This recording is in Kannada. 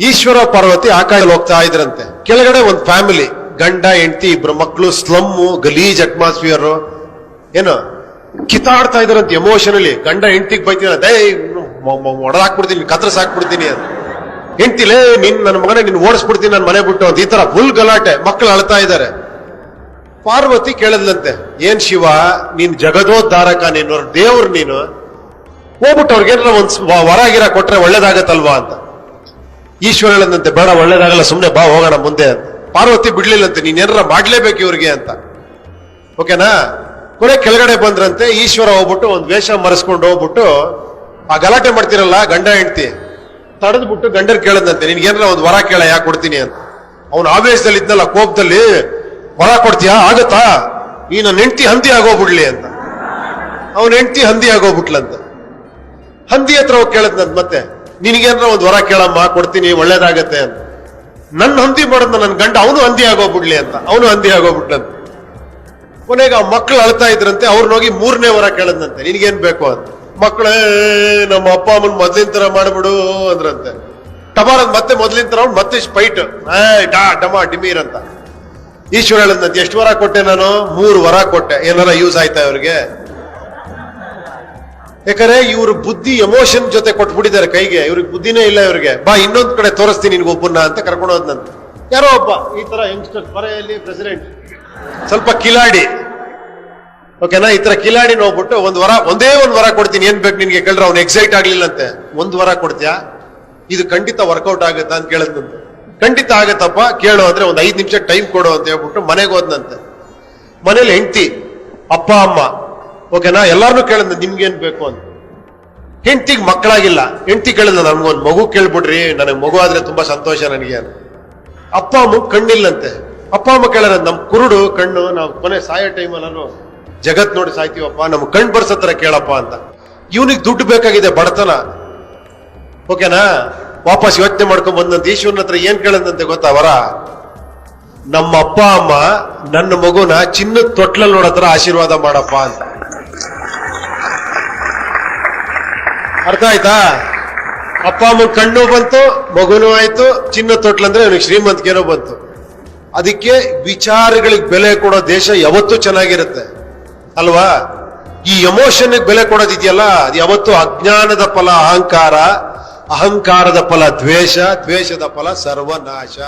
ಈಶ್ವರ ಪಾರ್ವತಿ ಆಕಾಶದಲ್ಲಿ ಹೋಗ್ತಾ ಇದ್ರಂತೆ. ಕೆಳಗಡೆ ಒಂದು ಫ್ಯಾಮಿಲಿ, ಗಂಡ ಹೆಂಡತಿ ಇಬ್ರು ಮಕ್ಕಳು, ಸ್ಲಮ್ಮು, ಗಲೀಜ್ ಅಟ್ಮಾಸ್ಫಿಯರ್, ಏನು ಕಿತ್ತಾಡ್ತಾ ಇದ್ರಂತೆ ಎಮೋಷನಲಿ. ಗಂಡ ಹೆಂಡತಿಗೆ ಬೈತೀರ, ದೈ ಹೊಡೆದಾಕ್ಬಿಡ್ತೀನಿ, ಕತ್ರಸ್ ಹಾಕ್ಬಿಡ್ತೀನಿ ಅಂತ. ಹೆಂಡ್ತಿಲೇ ನನ್ನ ಮಗನೇ ನಿನ್ ಓಡಿಸ್ಬಿಡ್ತೀನಿ ನನ್ನ ಮನೆ ಬಿಟ್ಟು ಅಂತ. ಈ ತರ ಫುಲ್ ಗಲಾಟೆ, ಮಕ್ಕಳು ಅಳ್ತಾ ಇದ್ದಾರೆ. ಪಾರ್ವತಿ ಕೇಳದ್ಲಂತೆ, ಏನ್ ಶಿವ ನೀನ್ ಜಗದೋದ್ಧಾರಕ, ನೀನು ದೇವ್ರು, ನೀನು ಹೋಗ್ಬಿಟ್ಟು ಅವ್ರಿಗೇನಾರ ಒಂದ್ ವರಾಗಿರ ಕೊಟ್ರೆ ಒಳ್ಳೇದಾಗತ್ತಲ್ವಾ ಅಂತ. ಈಶ್ವರ ಹೇಳದಂತೆ, ಬೇಡ ಒಳ್ಳೇದಾಗಲ್ಲ, ಸುಮ್ನೆ ಬಾ ಹೋಗೋಣ ಮುಂದೆ ಅಂತ. ಪಾರ್ವತಿ ಬಿಡ್ಲಿಲ್ಲಂತೆ, ನೀನೇನಾರ ಮಾಡ್ಲೇಬೇಕು ಇವ್ರಿಗೆ ಅಂತ. ಓಕೆನಾ? ಕೊನೆ ಕೆಳಗಡೆ ಬಂದ್ರಂತೆ. ಈಶ್ವರ ಹೋಗ್ಬಿಟ್ಟು ಒಂದ್ ವೇಷ ಮರೆಸ್ಕೊಂಡು ಹೋಗ್ಬಿಟ್ಟು ಆ ಗಲಾಟೆ ಮಾಡ್ತಿರಲ್ಲ ಗಂಡ ಹೆಂಡತಿ, ತಡೆದ್ಬಿಟ್ಟು ಗಂಡರ್ ಕೇಳದಂತೆ, ನಿನ್ಗೇನಾರ ಒಂದ್ ವರ ಕೇಳ, ಯಾಕೆ ಕೊಡ್ತೀನಿ ಅಂತ. ಅವ್ನು ಆವೇಶದಲ್ಲಿ ಇದ್ನಲ್ಲ, ಕೋಪದಲ್ಲಿ, ವರ ಕೊಡ್ತೀಯಾ, ಆಗತ್ತಾ, ಈ ನನ್ನ ಹೆಂಡತಿ ಹಂದಿ ಆಗೋಗ್ಬಿಡ್ಲಿ ಅಂತ. ಅವನ ಹೆಂಡತಿ ಹಂದಿ ಆಗೋಗ್ಬಿಟ್ಲಂತ. ಹಂದಿ ಹತ್ರ ಹೋಗಿ ಕೇಳದ್ನಂತ, ಮತ್ತೆ ನಿನಗೇನಾರ ಒಂದ್ ವರ ಕೇಳಮ್ಮ, ಕೊಡ್ತೀನಿ, ಒಳ್ಳೇದಾಗತ್ತೆ ಅಂತ. ನನ್ನ ಹಂದಿ ಮಾಡೋದ್ನ ನನ್ನ ಗಂಡ ಅವನು ಹಂದಿ ಆಗೋಗ್ಬಿಡ್ಲಿ ಅಂತ. ಅವನು ಹಂದಿ ಆಗೋಗ್ಬಿಟ್ಲಂತ. ಕೊನೆಗೆ ಆ ಮಕ್ಕಳು ಅಳ್ತಾ ಇದ್ರಂತೆ. ಅವ್ರನ್ನೋಗಿ 3ನೇ ವರ ಕೇಳದ್ನಂತೆ, ನಿನ್ಗೇನ್ ಬೇಕು ಅಂತ. ಮಕ್ಕಳೇ ನಮ್ಮ ಅಪ್ಪ ಅಮ್ಮನ್ ಮೊದ್ಲಿನ ತರ ಮಾಡ್ಬಿಡು ಅಂದ್ರಂತೆ. ಟಮಾರದ್ ಮತ್ತೆ ಮೊದ್ಲಿನ ತರ ಮತ್ತೆ ಸ್ಪೈಟ್ ಡಮ ಡಿಮೀರ್ ಅಂತ. ಈಶ್ವರ ಹೇಳದ್ನಂತೆ, ಎಷ್ಟು ವರ ಕೊಟ್ಟೆ ನಾನು? 3 ವರ ಕೊಟ್ಟೆ. ಏನಾರ ಯೂಸ್ ಆಯ್ತಾ ಇವ್ರಿಗೆ? ಯಾಕಂದ್ರೆ ಇವ್ರ ಬುದ್ಧಿ ಎಮೋಷನ್ ಜೊತೆ ಕೊಟ್ಬಿಟ್ಟಿದ್ದಾರೆ ಕೈಗೆ. ಇವ್ರಿಗೆ ಬುದ್ಧಿನೇ ಇಲ್ಲ ಇವ್ರಿಗೆ. ಬಾ ಇನ್ನೊಂದ್ ಕಡೆ ತೋರಿಸ್ತೀನಿ ನಿನ್ಗೊಬ್ಬನ್ನ ಅಂತ ಕರ್ಕೊಂಡು ಹೋದ್ನಂತ. ಯಾರೋ ಒಬ್ಬ ಈ ತರ ಯಂಗ್ಸ್ಟರ್, ಬರೆಯಲ್ಲಿ ಪ್ರೆಸಿಡೆಂಟ್, ಸ್ವಲ್ಪ ಕಿಲಾಡಿ, ಓಕೆನಾ, ಈ ತರ ಕಿಲಾಡಿ ನೋಡ್ಬಿಟ್ಟು ಒಂದೇ ಒಂದ್ ವರ ಕೊಡ್ತೀನಿ, ಏನ್ ಬೇಕು ನಿನ್ಗೆ ಕೇಳ್ರೆ ಅವ್ನು ಎಕ್ಸೈಟ್ ಆಗ್ಲಿಲ್ಲಂತೆ. 1 ವರ ಕೊಡ್ತೀಯಾ, ಇದು ಖಂಡಿತ ವರ್ಕೌಟ್ ಆಗುತ್ತಾ ಅಂತ ಕೇಳದ್ನಂತೆ. ಖಂಡಿತ ಆಗತ್ತಪ್ಪ, ಕೇಳು ಅಂದ್ರೆ ಒಂದ್ 5 ನಿಮಿಷ ಟೈಮ್ ಕೊಡು ಅಂತ ಹೇಳ್ಬಿಟ್ಟು ಮನೆಗೆ ಹೋದ್ನಂತೆ. ಮನೇಲಿ ಹೆಂಡತಿ, ಅಪ್ಪ ಅಮ್ಮ, ಓಕೆನಾ, ಎಲ್ಲಾರನ್ನೂ ಕೇಳದ್ ನಿಮ್ಗೇನ್ ಬೇಕು ಅಂತ. ಹೆಂಡತಿಗೆ ಮಕ್ಕಳಾಗಿಲ್ಲ. ಹೆಂಡತಿ ಕೇಳಿದ, ನನ್ಗೊಂದ್ ಮಗು ಕೇಳ್ಬಿಡ್ರಿ, ನನಗೆ ಮಗು ಆದ್ರೆ ತುಂಬಾ ಸಂತೋಷ ನನಗೆ ಅಂತ. ಅಪ್ಪ ಅಮ್ಮ ಕಣ್ಣಿಲ್ಲಂತೆ. ಅಪ್ಪ ಅಮ್ಮ ಕೇಳಾರ, ನಮ್ ಕುರುಡು ಕಣ್ಣು, ನಾವು ಕೊನೆ ಸಾಯೋ ಟೈಮಲ್ಲೂ ಜಗತ್ ನೋಡಿ ಸಾಯ್ತೀವಪ್ಪ, ನಮ್ ಕಣ್ ಬರ್ಸತ್ರ ಕೇಳಪ್ಪ ಅಂತ. ಇವನಿಗೆ ದುಡ್ಡು ಬೇಕಾಗಿದೆ, ಬಡತನ, ಓಕೆನಾ. ವಾಪಸ್ ಯೋಚನೆ ಮಾಡ್ಕೊಂಡ್ ಬಂದಂತ ಈಶ್ವರನ ಹತ್ರ ಏನ್ ಕೇಳದಂತೆ ಗೊತ್ತಾ ವರ? ನಮ್ಮ ಅಪ್ಪ ಅಮ್ಮ ನನ್ನ ಮಗುನ ಚಿನ್ನದ ತೊಟ್ಲಲ್ಲಿ ನೋಡತ್ರ ಆಶೀರ್ವಾದ ಮಾಡಪ್ಪ ಅಂತ. ಅರ್ಥ ಆಯ್ತಾ? ಅಪ್ಪ ಅಮ್ಮ ಕಣ್ಣು ಬಂತು, ಮಗುನೂ ಆಯ್ತು, ಚಿನ್ನದ ತೊಟ್ಲಂದ್ರೆ ಇವನಿಗೆ ಶ್ರೀಮಂತಿಕೆನೂ ಬಂತು. ಅದಕ್ಕೆ ವಿಚಾರಗಳಿಗೆ ಬೆಲೆ ಕೊಡೋ ದೇಶ ಯಾವತ್ತೂ ಚೆನ್ನಾಗಿರುತ್ತೆ ಅಲ್ವಾ? ಈ ಎಮೋಷನ್ ಬೆಲೆ ಕೊಡೋದಿದೆಯಲ್ಲ, ಅದು ಯಾವತ್ತೂ ಅಜ್ಞಾನದ ಫಲ ಅಹಂಕಾರ, ಅಹಂಕಾರದ ಫಲ ದ್ವೇಷ, ದ್ವೇಷದ ಫಲ ಸರ್ವನಾಶ.